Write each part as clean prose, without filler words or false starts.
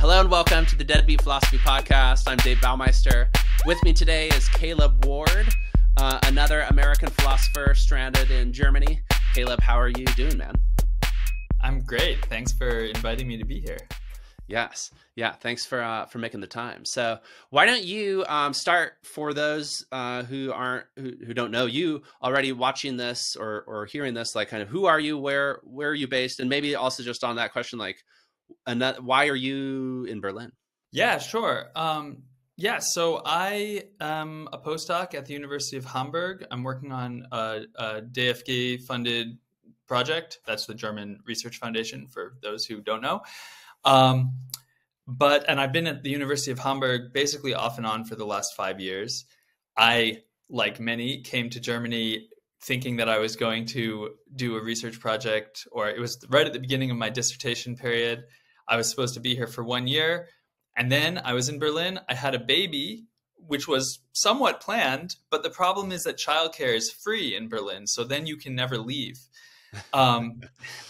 Hello and welcome to the Deadbeat Philosophy Podcast. I'm Dave Baumeister. With me today is Caleb Ward, another American philosopher stranded in Germany. Caleb, how are you doing, man? I'm great. Thanks for inviting me to be here. Yes. Yeah. Thanks for making the time. So why don't you start for those who don't know you already watching this or hearing this, like kind of who are you, where are you based? And maybe also just on that question, like, why are you in Berlin? Yeah, sure. So I am a postdoc at the University of Hamburg. I'm working on a DFG-funded project. That's the German Research Foundation, for those who don't know. And I've been at the University of Hamburg basically off and on for the last 5 years. I, like many, came to Germany thinking that I was going to do a research project, or it was right at the beginning of my dissertation period. I was supposed to be here for 1 year. And then I was in Berlin. I had a baby, which was somewhat planned, but the problem is that childcare is free in Berlin. So then you can never leave. I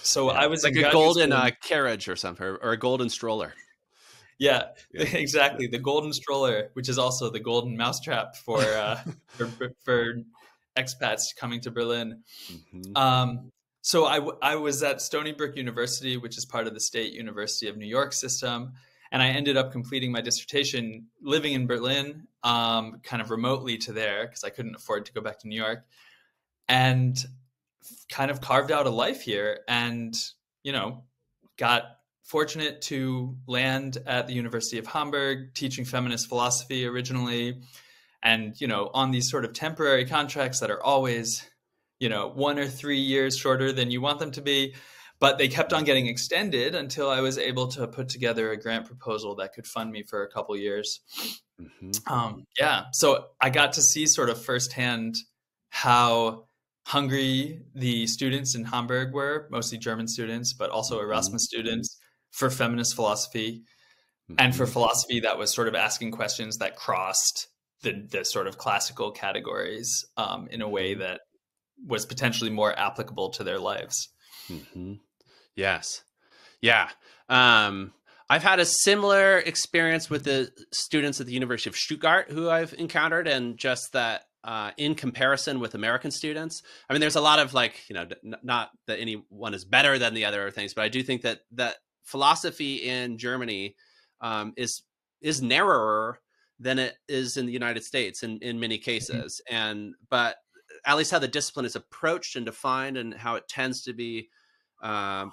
was like a golden carriage or something, or a golden stroller. Yeah, exactly. The golden stroller, which is also the golden mousetrap for expats coming to Berlin. Mm-hmm. So I was at Stony Brook University, which is part of the State University of New York system. And I ended up completing my dissertation living in Berlin, kind of remotely to there because I couldn't afford to go back to New York, and kind of carved out a life here and, got fortunate to land at the University of Hamburg, teaching feminist philosophy originally. And, on these sort of temporary contracts that are always, 1 or 3 years shorter than you want them to be. But they kept on getting extended until I was able to put together a grant proposal that could fund me for a couple years. Mm-hmm. So I got to see sort of firsthand how hungry the students in Hamburg were, mostly German students, but also Erasmus students, for feminist philosophy and for philosophy that was sort of asking questions that crossed the sort of classical categories in a way that was potentially more applicable to their lives. Mm-hmm. Yes. Yeah. I've had a similar experience with the students at the University of Stuttgart who I've encountered, and just that in comparison with American students, I mean, there's a lot of not that anyone is better than the other or things, but I do think that philosophy in Germany is narrower than it is in the United States in many cases. But at least how the discipline is approached and defined and how it tends to be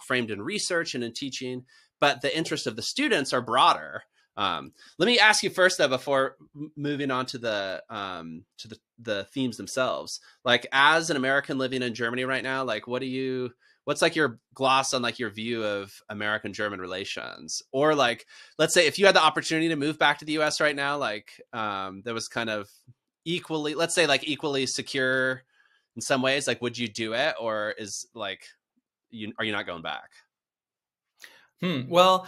framed in research and in teaching, but the interests of the students are broader. Let me ask you first, though, before moving on to the themes themselves. Like, as an American living in Germany right now, like, what's like your gloss on like your view of American-German relations? Or like, let's say if you had the opportunity to move back to the US right now, like that was kind of equally, let's say like equally secure in some ways, like, would you do it? Or is like, are you not going back? Well,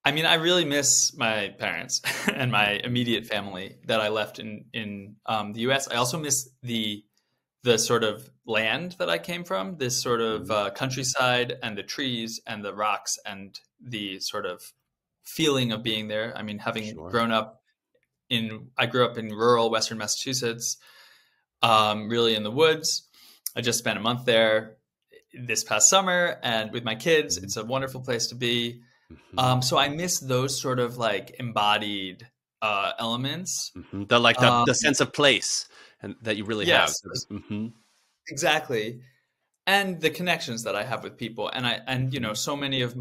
I mean, I really miss my parents and my immediate family that I left in the US. I also miss the sort of land that I came from, this sort of countryside and the trees and the rocks and the sort of feeling of being there. I mean, having grown up I grew up in rural Western Massachusetts, really in the woods. I just spent a month there this past summer, and with my kids, it's a wonderful place to be. So I miss those sort of like embodied elements. The sense of place and that you really have. Exactly. And the connections that I have with people. And so many of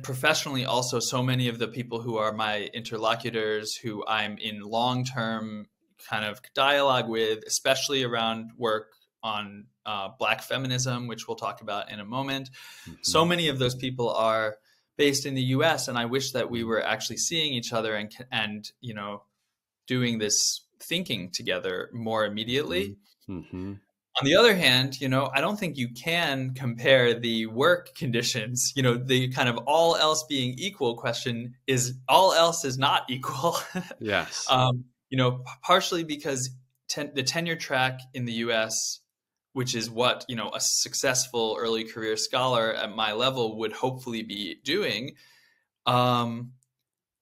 professionally also, so many of the people who are my interlocutors, who I'm in long-term kind of dialogue with, especially around work on Black feminism, which we'll talk about in a moment. So many of those people are based in the US, and I wish that we were actually seeing each other and doing this thinking together more immediately. On the other hand, I don't think you can compare the work conditions. The kind of all else being equal question is all else is not equal. Yes. Partially because the tenure track in the US, which is what, a successful early career scholar at my level would hopefully be doing,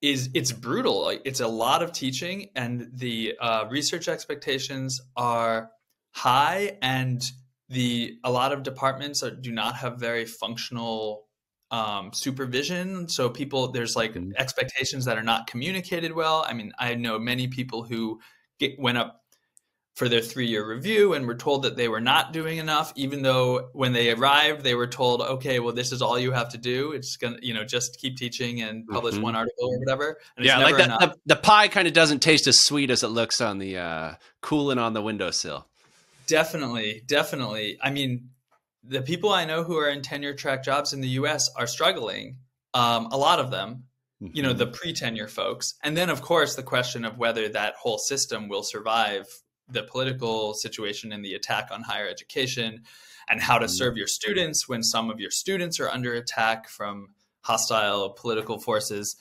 it's brutal. Like, it's a lot of teaching, and the research expectations are high, and a lot of departments do not have very functional supervision. So there's like expectations that are not communicated well. I mean, I know many people who went up for their 3-year review and were told that they were not doing enough, even though when they arrived, they were told, okay, well, this is all you have to do. It's going to, just keep teaching and publish one article or whatever. And yeah, it's never like enough. the pie kind of doesn't taste as sweet as it looks on the cooling on the windowsill. Definitely. I mean, the people I know who are in tenure track jobs in the US are struggling. A lot of them, the pre-tenure folks. And then, of course, the question of whether that whole system will survive the political situation and the attack on higher education, and how to serve your students when some of your students are under attack from hostile political forces.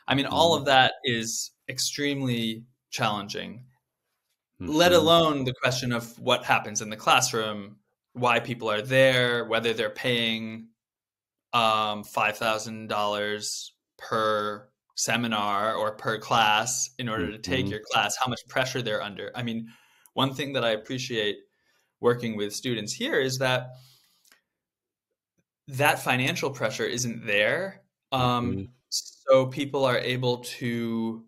I mean, all of that is extremely challenging, let alone the question of what happens in the classroom, why people are there, whether they're paying $5,000 per seminar or per class in order to take your class, how much pressure they're under. I mean, one thing that I appreciate working with students here is that financial pressure isn't there. So people are able to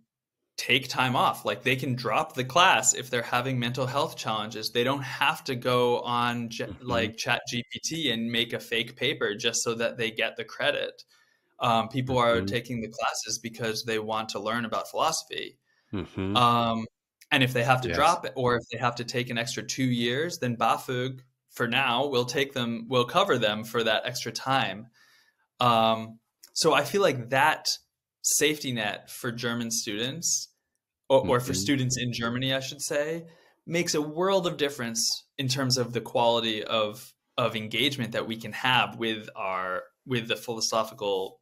take time off. Like, they can drop the class if they're having mental health challenges. They don't have to go on like ChatGPT and make a fake paper just so that they get the credit. People are taking the classes because they want to learn about philosophy. And if they have to drop it, or if they have to take an extra 2 years, then BAföG for now will cover them for that extra time. So I feel like that safety net for German students, or for students in Germany, I should say, makes a world of difference in terms of the quality of engagement that we can have with the philosophical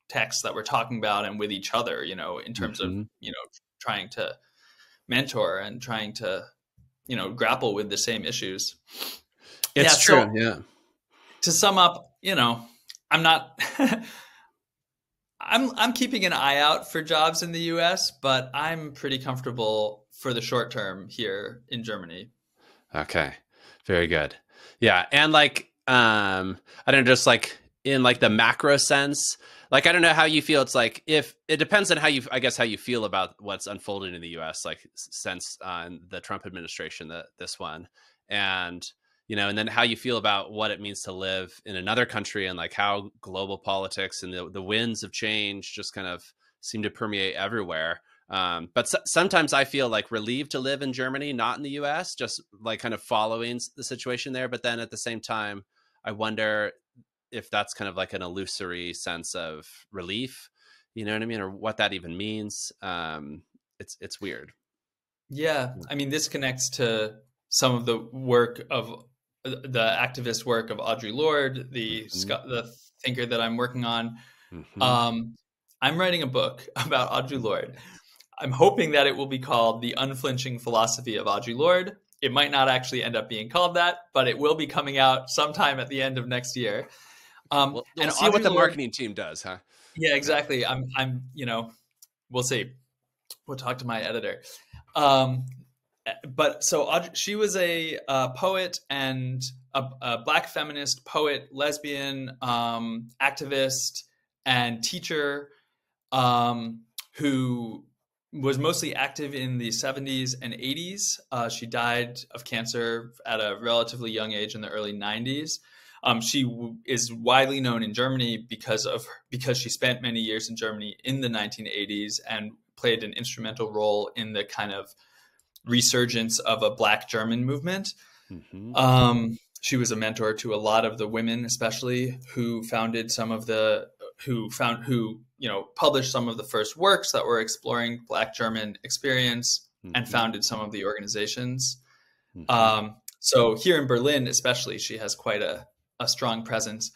texts that we're talking about, and with each other, in terms of, trying to mentor and trying to, grapple with the same issues. It's true. Yeah. To sum up, I'm not, I'm keeping an eye out for jobs in the US, but I'm pretty comfortable for the short term here in Germany. Okay. Very good. Yeah. And like, I don't know, just like in like the macro sense, like, I don't know how you feel. It's like, if it depends on how you feel about what's unfolded in the US, like since the Trump administration, this one, and, and then how you feel about what it means to live in another country, and like how global politics and the winds of change just kind of seem to permeate everywhere. But sometimes I feel like relieved to live in Germany, not in the US, just like kind of following the situation there. But then at the same time, I wonder if that's kind of like an illusory sense of relief, you know what I mean? Or what that even means. It's weird. Yeah. I mean, this connects to some of the activist work of Audre Lorde, the thinker that I'm working on. I'm writing a book about Audre Lorde. I'm hoping that it will be called The Unflinching Philosophy of Audre Lorde. It might not actually end up being called that, but it will be coming out sometime at the end of next year. We'll see what the marketing team does, huh? Yeah, exactly. We'll see. We'll talk to my editor. But so she was a poet and a Black feminist poet, lesbian, activist, and teacher, who was mostly active in the 70s and 80s. She died of cancer at a relatively young age in the early 90s. She is widely known in Germany because she spent many years in Germany in the 1980s and played an instrumental role in the kind of resurgence of a Black German movement. She was a mentor to a lot of the women, especially who published some of the first works that were exploring Black German experience, and founded some of the organizations. So here in Berlin, especially, she has quite a strong presence.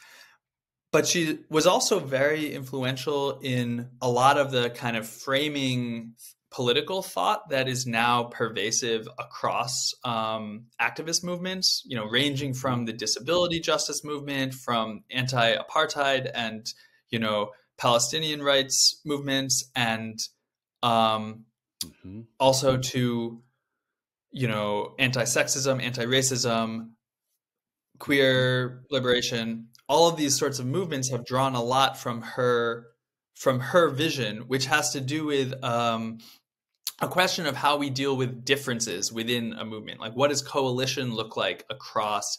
But she was also very influential in a lot of the kind of framing political thought that is now pervasive across activist movements, ranging from the disability justice movement, from anti-apartheid and, Palestinian rights movements, and Mm-hmm. also to, you know, anti-sexism, anti-racism, queer liberation. All of these sorts of movements have drawn a lot from her vision, which has to do with a question of how we deal with differences within a movement. Like, what does coalition look like across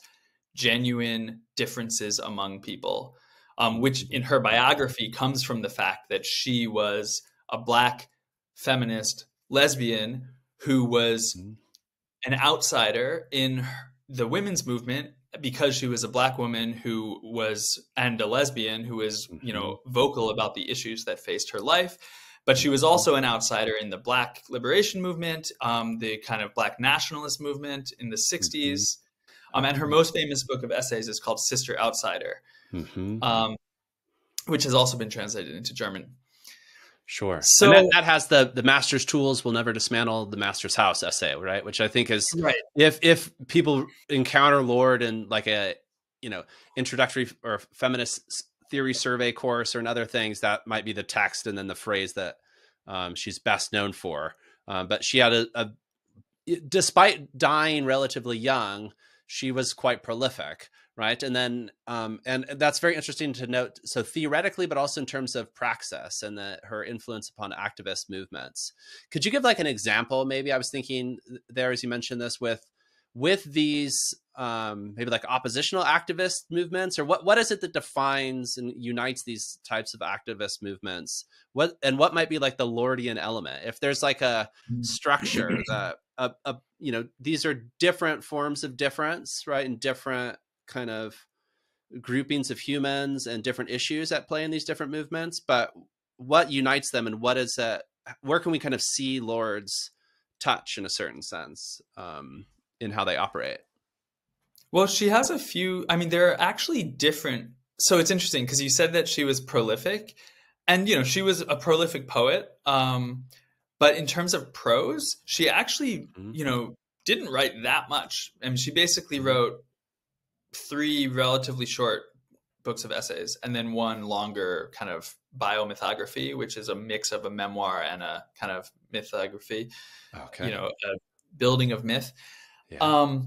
genuine differences among people? Which in her biography comes from the fact that she was a Black feminist lesbian who was an outsider in the women's movement because she was a Black woman who was, and a lesbian who was, you know, vocal about the issues that faced her life. But she was also an outsider in the Black liberation movement, the kind of Black nationalist movement in the 60s. And her most famous book of essays is called Sister Outsider, which has also been translated into German. Sure. So and that has the master's tools will never dismantle the master's house essay, right? Which I think is, right. If people encounter Lorde in like a, you know, introductory or feminist theory survey course or in other things, that might be the text and then the phrase that she's best known for. But she had despite dying relatively young, she was quite prolific, right? And then, and that's very interesting to note. So theoretically, but also in terms of praxis and her influence upon activist movements. Could you give like an example? Maybe I was thinking there, as you mentioned this, with these maybe like oppositional activist movements, or what is it that defines and unites these types of activist movements? What might be like the Lordean element? If there's like a structure that, you know, these are different forms of difference, right? And different kind of groupings of humans and different issues at play in these different movements, but what unites them, and what is that? Where can we kind of see Lorde's touch in a certain sense in how they operate? Well, she has a few, I mean, there are actually different. So it's interesting because you said that she was prolific, and, you know, she was a prolific poet. But in terms of prose, she actually, you know, didn't write that much. I mean, she basically wrote 3 relatively short books of essays and then 1 longer kind of biomythography, which is a mix of a memoir and a kind of mythography, you know, a building of myth. Yeah.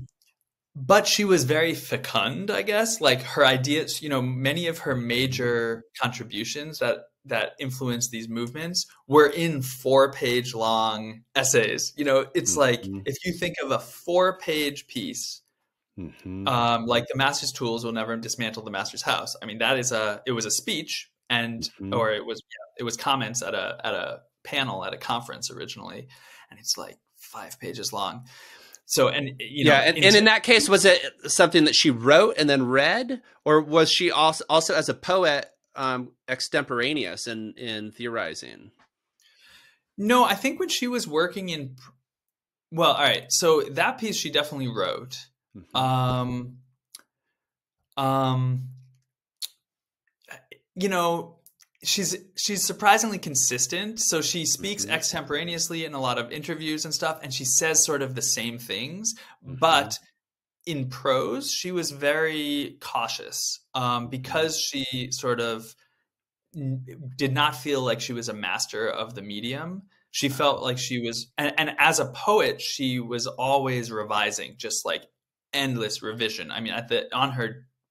But she was very fecund, I guess. Like, her ideas, you know, many of her major contributions that influenced these movements were in 4-page long essays. You know, it's like, if you think of a 4-page piece, like the master's tools will never dismantle the master's house. I mean, it was a speech, and or it was comments at a panel at a conference originally, and it's like 5 pages long. So, and you know, and in that case, was it something that she wrote and then read, or was she also as a poet extemporaneous in theorizing? No, I think when she was working in, well, all right. So that piece she definitely wrote. You know, she's surprisingly consistent. So she speaks extemporaneously in a lot of interviews and stuff, and she says sort of the same things. But in prose, she was very cautious because she sort of did not feel like she was a master of the medium. She felt like she was, and as a poet, she was always revising, just like endless revision. I mean,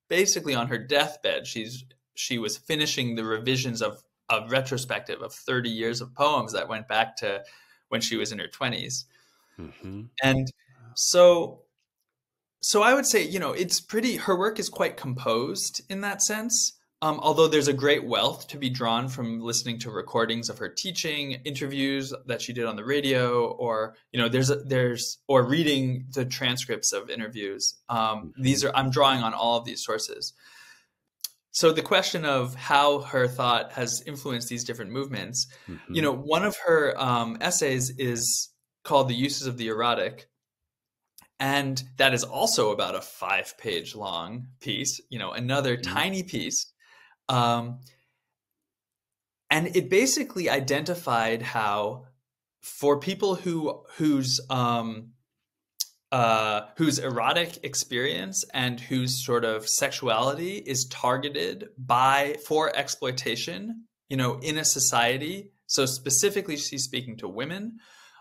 basically on her deathbed, she was finishing the revisions of a retrospective of 30 years of poems that went back to when she was in her 20s. And so I would say, you know, her work is quite composed in that sense. Although there's a great wealth to be drawn from listening to recordings of her teaching, interviews that she did on the radio, or, you know, or reading the transcripts of interviews. I'm drawing on all of these sources. So the question of how her thought has influenced these different movements, you know, one of her essays is called The Uses of the Erotic. And that is also about a 5-page long piece, you know, another tiny piece. And it basically identified how, for people whose erotic experience and whose sort of sexuality is targeted for exploitation in a society, so specifically she's speaking to women,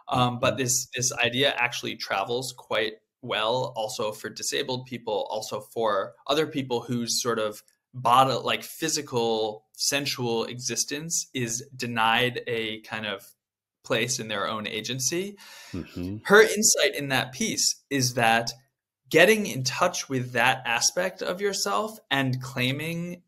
but this idea actually travels quite well also for disabled people, also for other people whose sort of body, like physical, sensual existence is denied a kind of place in their own agency. Her insight in that piece is that getting in touch with that aspect of yourself and claiming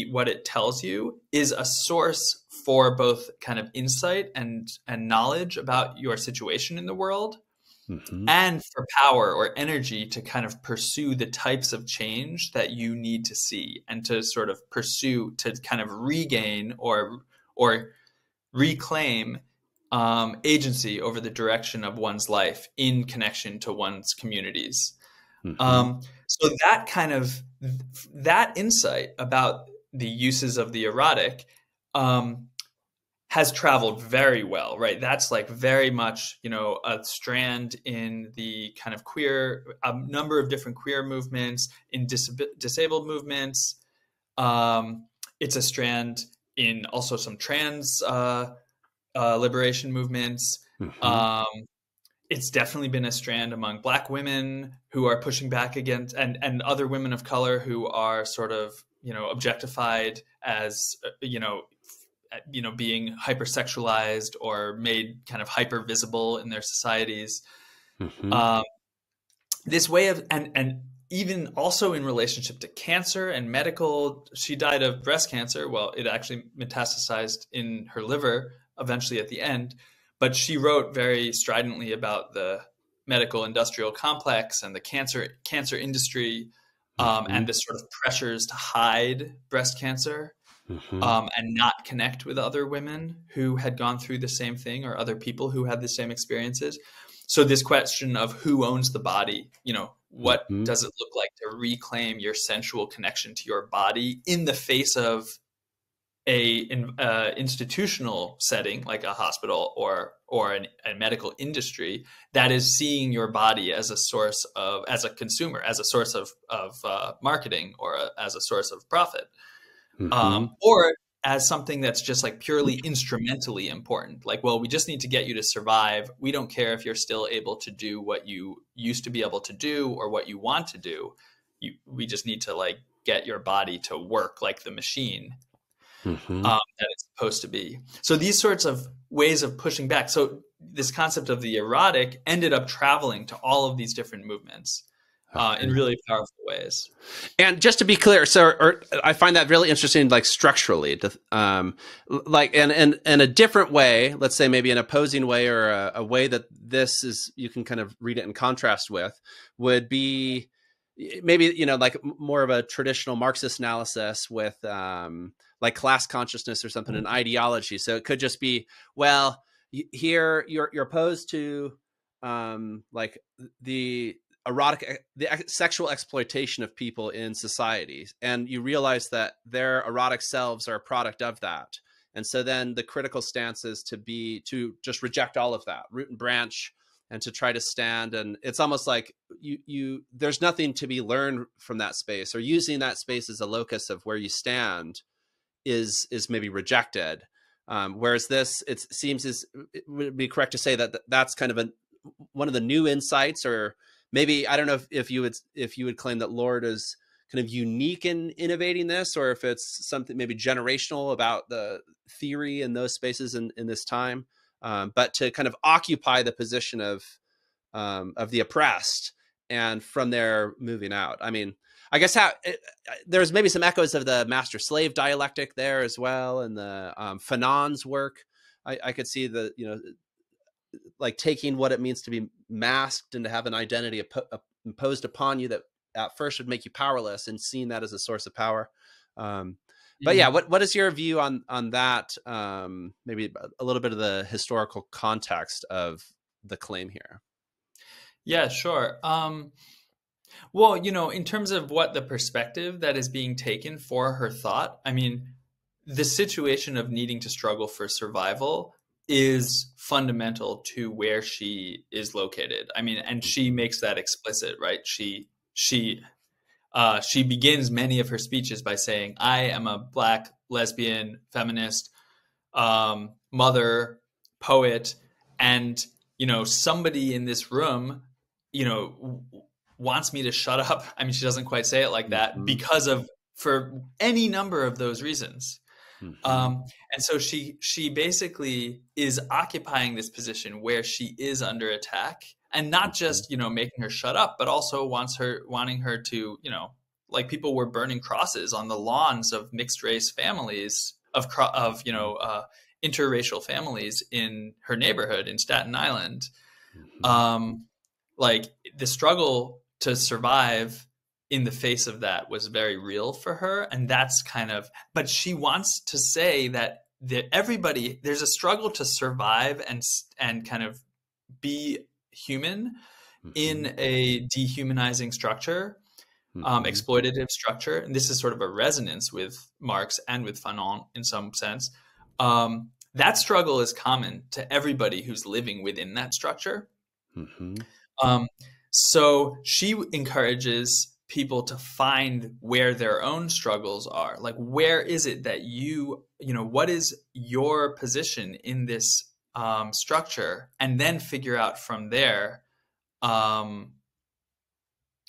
what it tells you is a source for both kind of insight and knowledge about your situation in the world, and for power or energy to kind of pursue the types of change that you need to see, and to sort of pursue, to kind of regain or reclaim agency over the direction of one's life in connection to one's communities. So that insight about the uses of the erotic has traveled very well, right? That's like very much, a strand in the kind of queer, a number of different queer movements, in disabled movements. It's a strand in also some trans liberation movements. It's definitely been a strand among Black women who are pushing back against, and other women of color who are sort of, objectified as, being hypersexualized or made kind of hyper visible in their societies. This way of, and even also in relationship to cancer and medical, she died of breast cancer. Well, it actually metastasized in her liver eventually at the end. But she wrote very stridently about the medical industrial complex and the cancer industry, and the sort of pressures to hide breast cancer, and not connect with other women who had gone through the same thing, or other people who had the same experiences. So this question of who owns the body, what does it look like to reclaim your sensual connection to your body in the face of a institutional setting like a hospital or a medical industry that is seeing your body as a source of, as a consumer, as a source of marketing, or as a source of profit, or as something that's just like purely instrumentally important. Like, well, we just need to get you to survive. We don't care if you're still able to do what you used to be able to do or what you want to do. We just need to like get your body to work like the machine that it's supposed to be. So these sorts of ways of pushing back. So this concept of the erotic ended up traveling to all of these different movements in really powerful ways. And just to be clear, so I find that really interesting, like structurally, like in a different way, let's say maybe an opposing way, or a way that this is, you can kind of read it in contrast with, would be maybe, like more of a traditional Marxist analysis with like class consciousness or something, an ideology. So it could just be, well, here you're opposed to like the erotic, the sexual exploitation of people in society, and you realize that their erotic selves are a product of that. And so then the critical stance is to just reject all of that, root and branch, and to try to stand. And it's almost like there's nothing to be learned from that space, or using that space as a locus of where you stand is maybe rejected. Whereas this, it seems, it would be correct to say that that's kind of one of the new insights, or maybe, I don't know if you would claim that Lorde is kind of unique in innovating this, or if it's something maybe generational about the theory in those spaces in this time, but to kind of occupy the position of the oppressed, and from there moving out. I mean, I guess there's maybe some echoes of the master-slave dialectic there as well, and the Fanon's work. I could see the, like taking what it means to be masked and to have an identity imposed upon you that at first would make you powerless, and seeing that as a source of power. But yeah, what is your view on that? Maybe a little bit of the historical context of the claim here. Yeah, sure. Well, in terms of what the perspective that is being taken for her thought, I mean, the situation of needing to struggle for survival is fundamental to where she is located. I mean, and she makes that explicit, right? She begins many of her speeches by saying, I am a Black lesbian feminist mother, poet, and, you know, somebody in this room, you know, wants me to shut up. I mean, she doesn't quite say it like that, because of, for any number of those reasons. And so she basically is occupying this position where she is under attack, and not just, you know, making her shut up, but also wanting her to, you know, like, people were burning crosses on the lawns of mixed race families, of you know, interracial families in her neighborhood in Staten Island. Like, the struggle to survive in the face of that was very real for her. And that's kind of, but she wants to say that everybody, there's a struggle to survive and kind of be human in a dehumanizing structure, exploitative structure. And this is sort of a resonance with Marx and with Fanon in some sense. That struggle is common to everybody who's living within that structure. So she encourages people to find where their own struggles are. Like, where is it that you know, what is your position in this structure? And then figure out from there,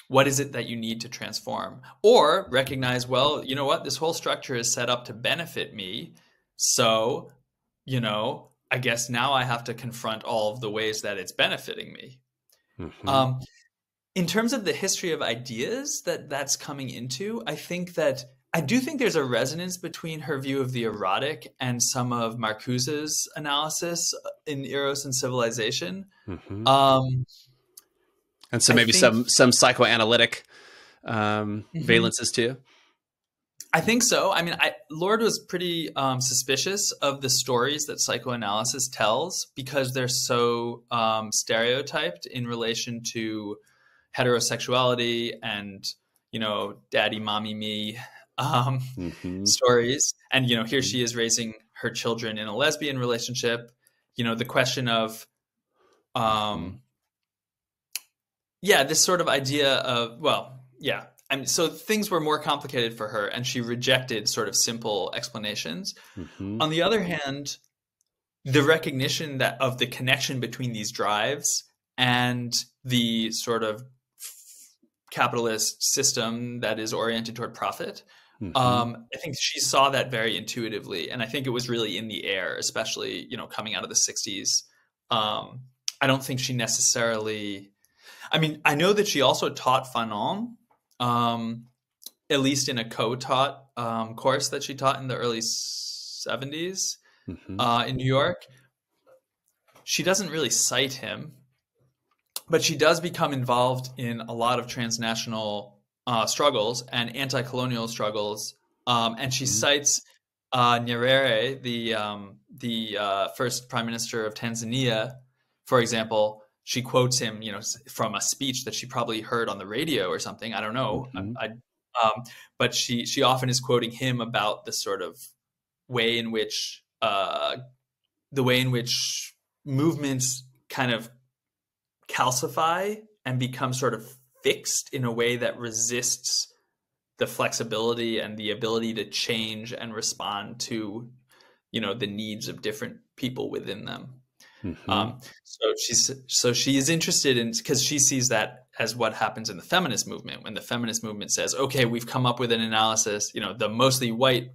what is it that you need to transform? Or recognize, well, you know what, this whole structure is set up to benefit me. So, you know, I guess now I have to confront all of the ways that it's benefiting me. In terms of the history of ideas that's coming into, I do think there's a resonance between her view of the erotic and some of Marcuse's analysis in Eros and Civilization. And so maybe some psychoanalytic valences too. I think so. I mean, Lorde was pretty suspicious of the stories that psychoanalysis tells, because they're so stereotyped in relation to heterosexuality and, you know, daddy, mommy, me stories. And, you know, here she is raising her children in a lesbian relationship. You know, the question of, this sort of idea of, I mean, so things were more complicated for her, and she rejected sort of simple explanations. On the other hand, the recognition that of the connection between these drives and the sort of capitalist system that is oriented toward profit, I think she saw that very intuitively, and I think it was really in the air, especially, you know, coming out of the 60s. I don't think she necessarily, I mean, I know that she also taught Fanon, at least in a co-taught course that she taught in the early 70s in New York. She doesn't really cite him, but she does become involved in a lot of transnational struggles and anti-colonial struggles. And she cites Nyerere, the first prime minister of Tanzania, for example. She quotes him, you know, from a speech that she probably heard on the radio or something. I don't know. But she often is quoting him about the sort of way in which movements kind of calcify and become sort of fixed in a way that resists the flexibility and the ability to change and respond to, you know, the needs of different people within them. So she is interested in, because she sees that as what happens in the feminist movement, when the feminist movement says, okay, we've come up with an analysis, you know, the mostly white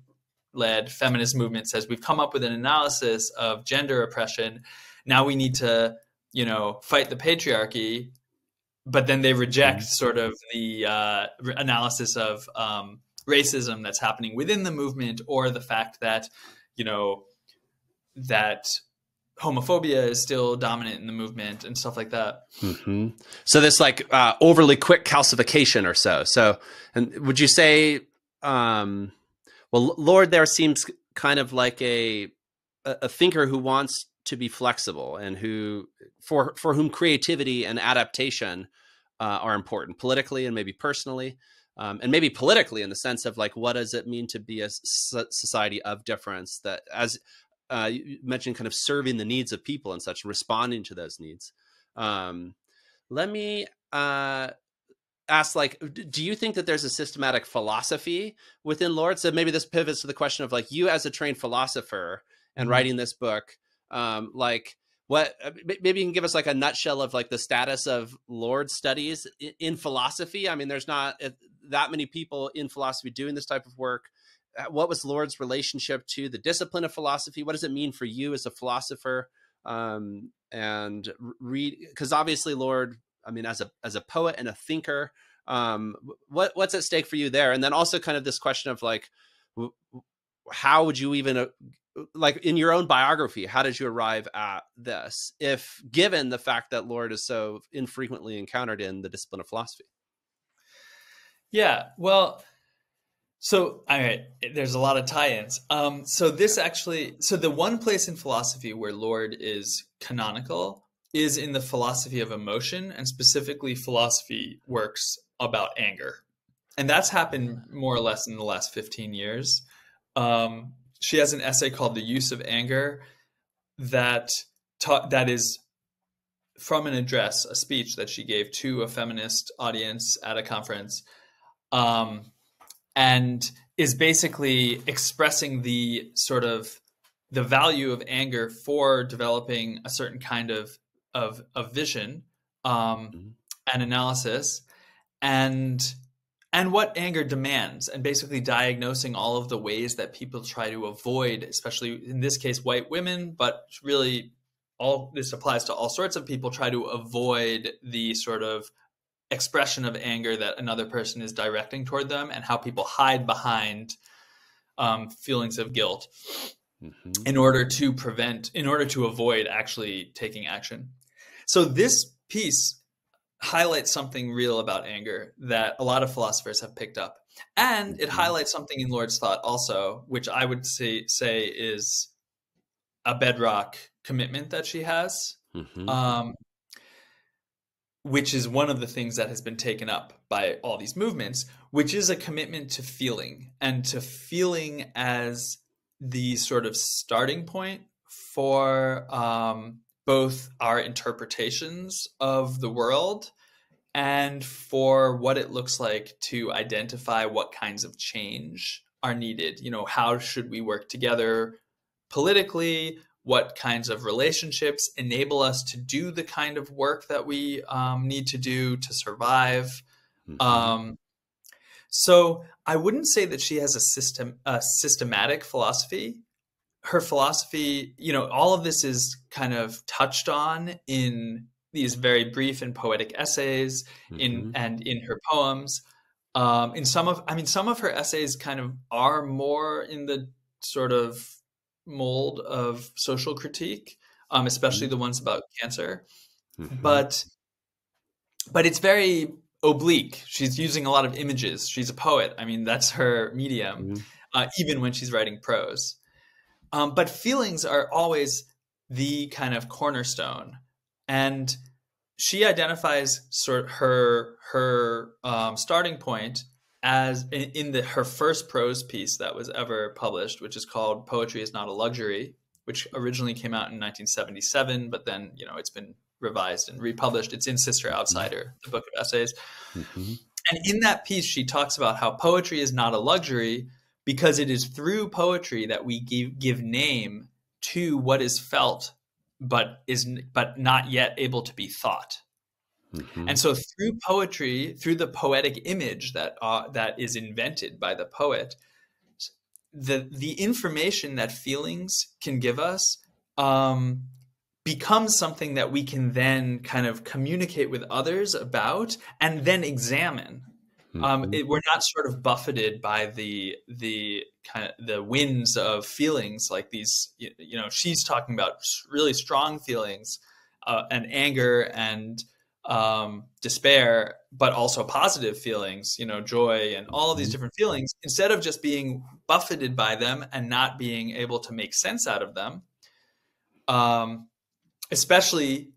led feminist movement says, we've come up with an analysis of gender oppression. Now we need to, you know, fight the patriarchy. But then they reject sort of the analysis of racism that's happening within the movement, or the fact that, you know, that homophobia is still dominant in the movement and stuff like that. So this like overly quick calcification or so. So, and would you say, well, Lorde there seems kind of like a thinker who wants to be flexible, and who, for whom creativity and adaptation are important politically and maybe personally, and maybe politically in the sense of like, what does it mean to be a society of difference, that, as you mentioned, kind of serving the needs of people and such, responding to those needs. Let me ask, like, do you think that there's a systematic philosophy within Lorde? So maybe this pivots to the question of like, you as a trained philosopher and writing this book, like what, maybe you can give us like a nutshell of like the status of Lorde studies in philosophy. I mean, there's not that many people in philosophy doing this type of work. What was Lorde's relationship to the discipline of philosophy? What does it mean for you as a philosopher? And read, because obviously Lorde, I mean, as a poet and a thinker, what's at stake for you there? And then also kind of this question of like, how would you even, like in your own biography, how did you arrive at this, if given the fact that Lorde is so infrequently encountered in the discipline of philosophy? Yeah, well, so all right, there's a lot of tie-ins. So the one place in philosophy where Lorde is canonical is in the philosophy of emotion, and specifically philosophy works about anger. And that's happened more or less in the last 15 years. She has an essay called The Use of Anger that is from an address, a speech that she gave to a feminist audience at a conference, and is basically expressing the sort of the value of anger for developing a certain kind of vision and analysis, and what anger demands, and basically diagnosing all of the ways that people try to avoid, especially in this case, white women, but really all this applies to all sorts of people, try to avoid the sort of expression of anger that another person is directing toward them, and how people hide behind feelings of guilt in order to avoid actually taking action. So this piece highlights something real about anger that a lot of philosophers have picked up. And it highlights something in Lorde's thought also, which I would say is a bedrock commitment that she has, which is one of the things that has been taken up by all these movements, which is a commitment to feeling, and to feeling as the sort of starting point for both our interpretations of the world and for what it looks like to identify what kinds of change are needed. You know, how should we work together politically? What kinds of relationships enable us to do the kind of work that we need to do to survive? So I wouldn't say that she has a systematic philosophy. Her philosophy, you know, all of this is kind of touched on in these very brief and poetic essays, and in her poems. Some of her essays kind of are more in the sort of mold of social critique, especially the ones about cancer. But it's very oblique. She's using a lot of images. She's a poet. I mean, that's her medium, even when she's writing prose. But feelings are always the kind of cornerstone. And she identifies sort of her starting point as in her first prose piece that was ever published, which is called Poetry is Not a Luxury, which originally came out in 1977, but then, you know, it's been revised and republished. It's in Sister Outsider, the book of essays. And in that piece, she talks about how poetry is not a luxury because it is through poetry that we give name to what is felt, but not yet able to be thought. And so through poetry, through the poetic image that is invented by the poet, the information that feelings can give us becomes something that we can then kind of communicate with others about and then examine. We're not sort of buffeted by the kind of the winds of feelings like these. You know, she's talking about really strong feelings and anger and despair, but also positive feelings, you know, joy and all of these different feelings, instead of just being buffeted by them and not being able to make sense out of them, especially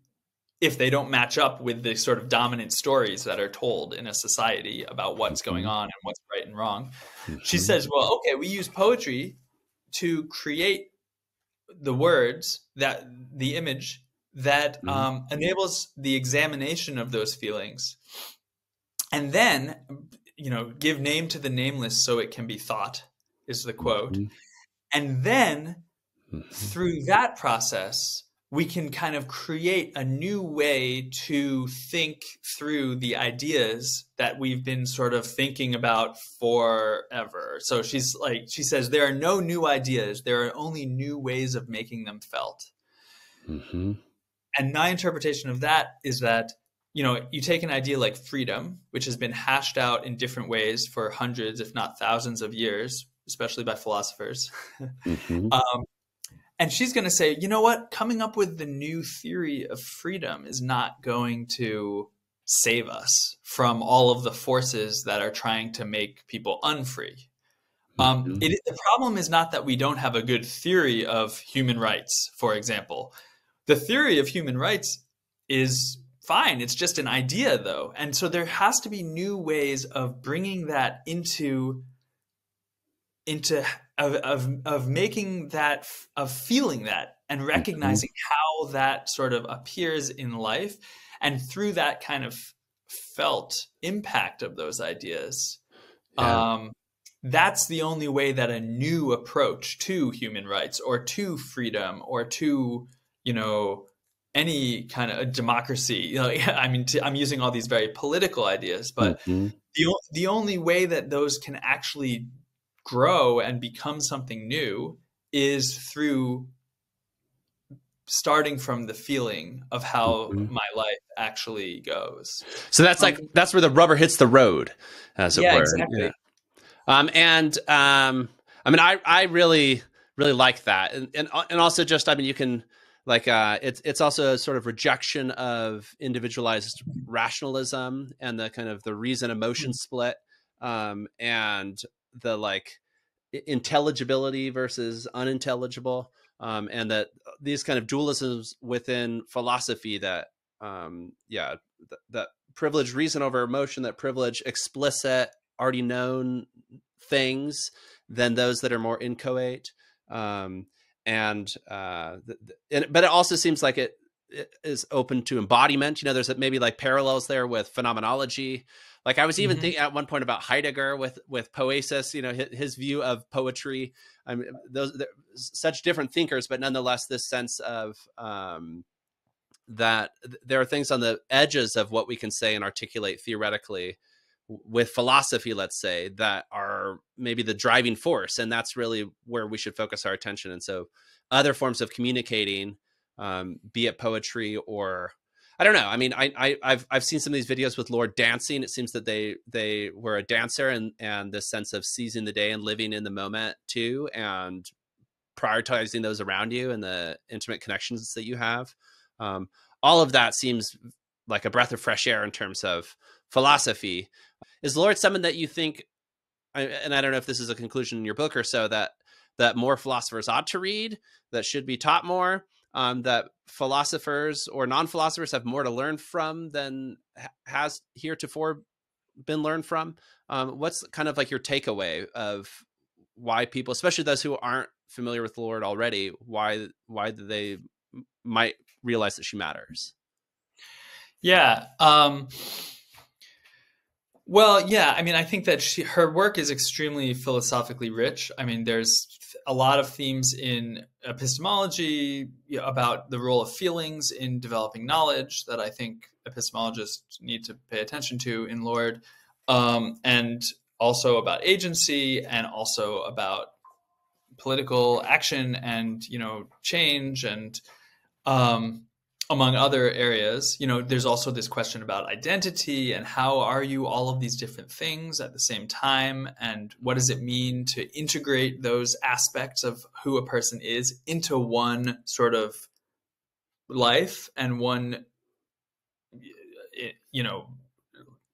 if they don't match up with the sort of dominant stories that are told in a society about what's going on and what's right and wrong. She says, well, okay, we use poetry to create the words, that the image that enables the examination of those feelings, and then, you know, give name to the nameless so it can be thought, is the quote. And then through that process, we can kind of create a new way to think through the ideas that we've been sort of thinking about forever. So she says, there are no new ideas. There are only new ways of making them felt. Mm-hmm. And my interpretation of that is that, you take an idea like freedom, which has been hashed out in different ways for hundreds, if not thousands of years, especially by philosophers. Mm-hmm. And she's going to say, you know what? Coming up with the new theory of freedom is not going to save us from all of the forces that are trying to make people unfree. Mm-hmm. The problem is not that we don't have a good theory of human rights, for example. The theory of human rights is fine. It's just an idea, though. And so there has to be new ways of bringing that into making that, of feeling that, and recognizing how that sort of appears in life, and through that kind of felt impact of those ideas. That's the only way that a new approach to human rights or to freedom or to, any kind of democracy, I'm using all these very political ideas, but the only way that those can actually grow and become something new is through starting from the feeling of how my life actually goes. So that's that's where the rubber hits the road, as it were. Exactly. Yeah. I really like that, and also just, you can it's also a sort of rejection of individualized rationalism and the kind of the reason emotion split, and the intelligibility versus unintelligible, and that these kind of dualisms within philosophy that that privilege reason over emotion, that privilege explicit already known things than those that are more inchoate. But it also seems like it is open to embodiment. There's maybe parallels there with phenomenology. I was even thinking at one point about Heidegger with poesis, his view of poetry. They're such different thinkers, but nonetheless, this sense of that there are things on the edges of what we can say and articulate theoretically with philosophy, let's say, that are maybe the driving force. And that's really where we should focus our attention. And so other forms of communicating, be it poetry or, I don't know. I've seen some of these videos with Lorde dancing. It seems that they were a dancer, and this sense of seizing the day and living in the moment too, and prioritizing those around you and the intimate connections that you have. All of that seems like a breath of fresh air in terms of philosophy. Is Lorde someone that you think, and I don't know if this is a conclusion in your book or so, that more philosophers ought to read, that should be taught more, that philosophers or non-philosophers have more to learn from than has heretofore been learned from? What's kind of your takeaway of why people, especially those who aren't familiar with Lorde already, why they might realize that she matters? Yeah. Well, yeah, I think that her work is extremely philosophically rich. There's a lot of themes in epistemology about the role of feelings in developing knowledge that I think epistemologists need to pay attention to in Lorde, and also about agency, and also about political action and, change, and among other areas. There's also this question about identity and how are you all of these different things at the same time, and what does it mean to integrate those aspects of who a person is into one sort of life and one,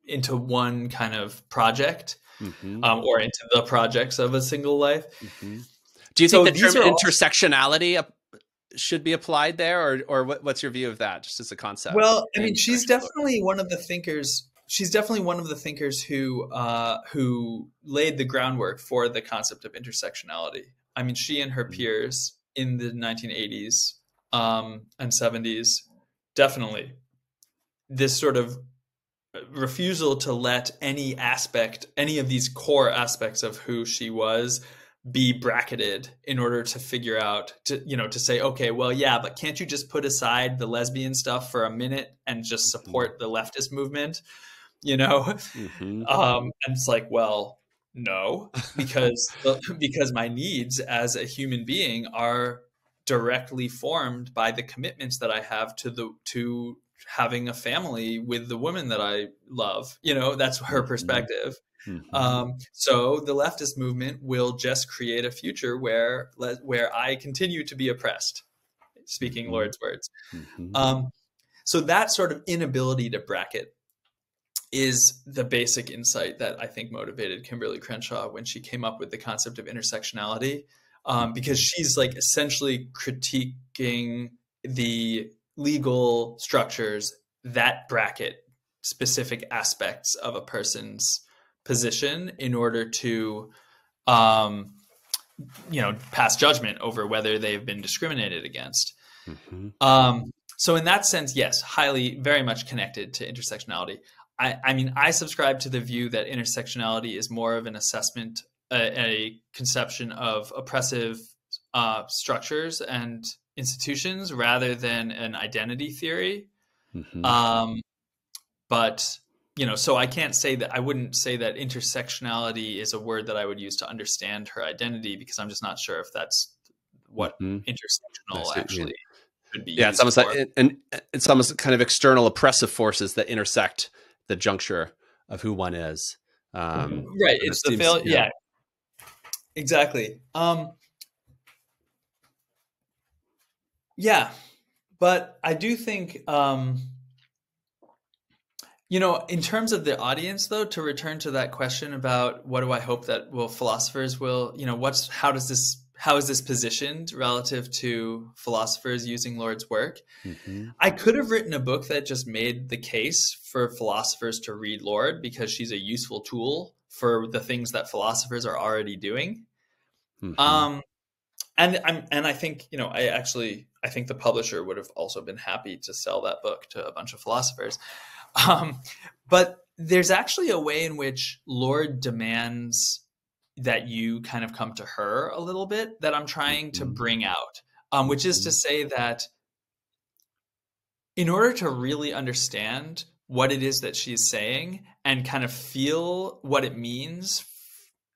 into one kind of project, or into the projects of a single life. Do you think the term intersectionality should be applied there, or what's your view of that, just as a concept? Well, she's definitely one of the thinkers. She's definitely one of the thinkers who laid the groundwork for the concept of intersectionality. She and her peers in the 1980s and 70s, definitely this sort of refusal to let any of these core aspects of who she was be bracketed in order to figure out to say, okay, well, yeah, but can't you just put aside the lesbian stuff for a minute and just support the leftist movement? And it's like, well, no, because my needs as a human being are directly formed by the commitments that I have to having a family with the woman that I love. That's her perspective. So the leftist movement will just create a future where I continue to be oppressed, speaking Lorde's words. So that sort of inability to bracket is the basic insight that I think motivated Kimberly Crenshaw when she came up with the concept of intersectionality, because she's like essentially critiquing the legal structures that bracket specific aspects of a person's position in order to pass judgment over whether they've been discriminated against. So in that sense, yes, very much connected to intersectionality. I subscribe to the view that intersectionality is more of an assessment, a conception of oppressive structures and institutions rather than an identity theory. But so I wouldn't say that intersectionality is a word that I would use to understand her identity, because I'm just not sure if that's what intersectional actually could be. Yeah, it's almost like, and it's almost kind of external oppressive forces that intersect the juncture of who one is. Right. It's the failure. Yeah, exactly. Yeah, but I do think, in terms of the audience, though, to return to that question about what do I hope that philosophers will, how is this positioned relative to philosophers using Lorde's work? I could have written a book that just made the case for philosophers to read Lorde because she's a useful tool for the things that philosophers are already doing. And I think, I think the publisher would have also been happy to sell that book to a bunch of philosophers. But there's actually a way in which Lorde demands that you kind of come to her a little bit that I'm trying to bring out, which is to say that in order to really understand what it is that she's saying and kind of feel what it means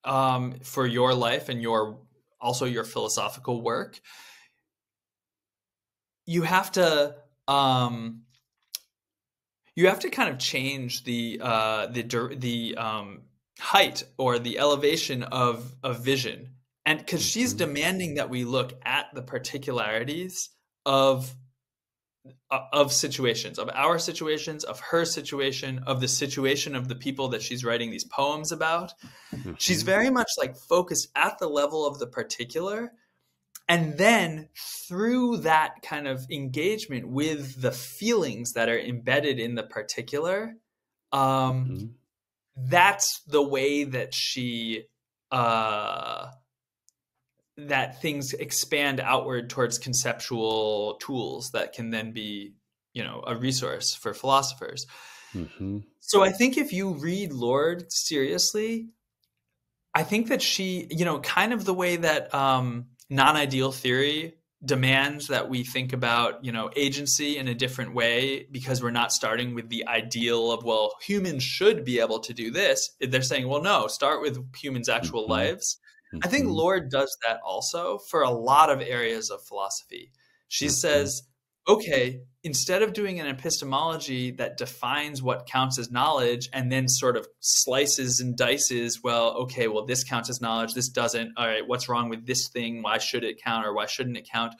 for your life and also your philosophical work, you have to kind of change the height or the elevation of vision, and because she's demanding that we look at the particularities of situations, of our situations, of her situation, of the situation of the people that she's writing these poems about. She's very much like focused at the level of the particular, and then through that kind of engagement with the feelings that are embedded in the particular, that's the way that that things expand outward towards conceptual tools that can then be, a resource for philosophers. So I think if you read Lorde seriously, I think that she, kind of the way that non-ideal theory demands that we think about, agency in a different way, because we're not starting with the ideal of, well, humans should be able to do this. They're saying, well, no, start with humans' actual lives. I think Lorde does that also for a lot of areas of philosophy. She says, okay, instead of doing an epistemology that defines what counts as knowledge and then sort of slices and dices, this counts as knowledge, this doesn't. All right, what's wrong with this thing? Why should it count or why shouldn't it count?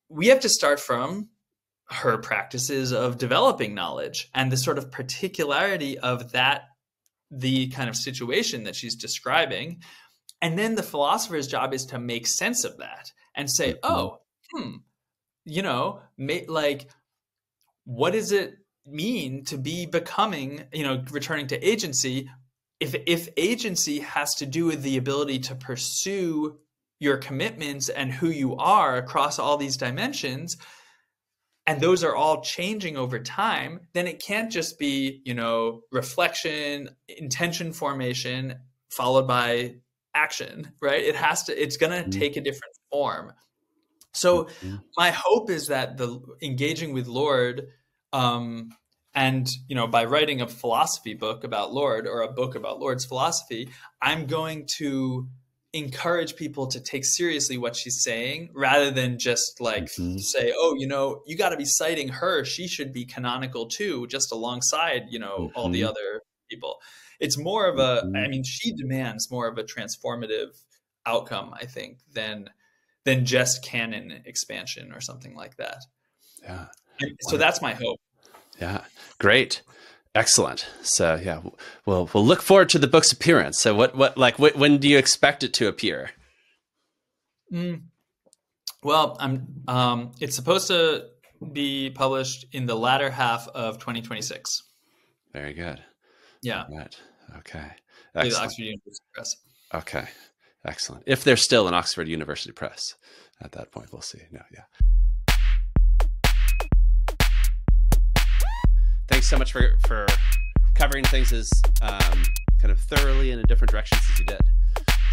We have to start from her practices of developing knowledge and the sort of particularity of the kind of situation that she's describing. And then the philosopher's job is to make sense of that and say, what does it mean to be becoming, returning to agency? If agency has to do with the ability to pursue your commitments and who you are across all these dimensions, and those are all changing over time, then it can't just be, reflection, intention formation, followed by action, right? It's going to take a different form. So my hope is that the engaging with Lorde, and, you know, by writing a philosophy book about Lorde, or a book about Lorde's philosophy, I'm going to encourage people to take seriously what she's saying, rather than just like say, oh, you know, you got to be citing her. She should be canonical too, just alongside, you know, all the other people. It's more of I mean, she demands more of a transformative outcome, I think, than just canon expansion or something like that. Yeah. So that's my hope. Yeah. Great. Excellent. So yeah, we'll look forward to the book's appearance. So when do you expect it to appear? Well, it's supposed to be published in the latter half of 2026. Very good. Yeah. Right. Okay. The Oxford University Press. Okay. Excellent. If there's still an Oxford University Press at that point, we'll see. No. Yeah. Thanks so much for covering things as kind of thoroughly and in different directions as you did.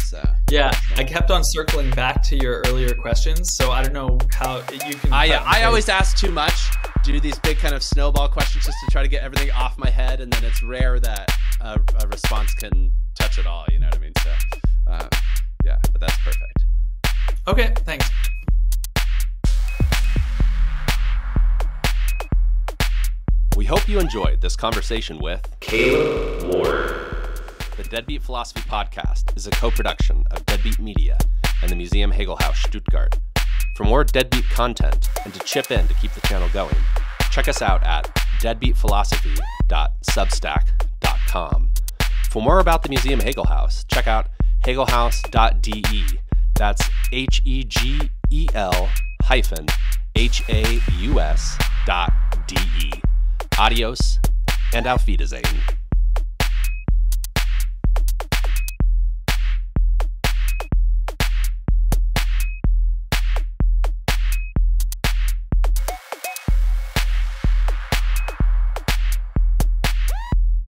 So yeah, I kept on circling back to your earlier questions, so I don't know how you can. I always ask too much, do these big kind of snowball questions just to try to get everything off my head, and then it's rare that a response can touch it all. You know what I mean? So yeah, but that's perfect. Okay, thanks. We hope you enjoyed this conversation with Caleb Ward. The Deadbeat Philosophy Podcast is a co-production of Deadbeat Media and the Museum Hegel-Haus, Stuttgart. For more Deadbeat content and to chip in to keep the channel going, check us out at deadbeatphilosophy.substack.com. For more about the Museum Hegel-Haus, check out hegelhaus.de. That's HEGEL-HAUS.de. Adios and auf Wiedersehen.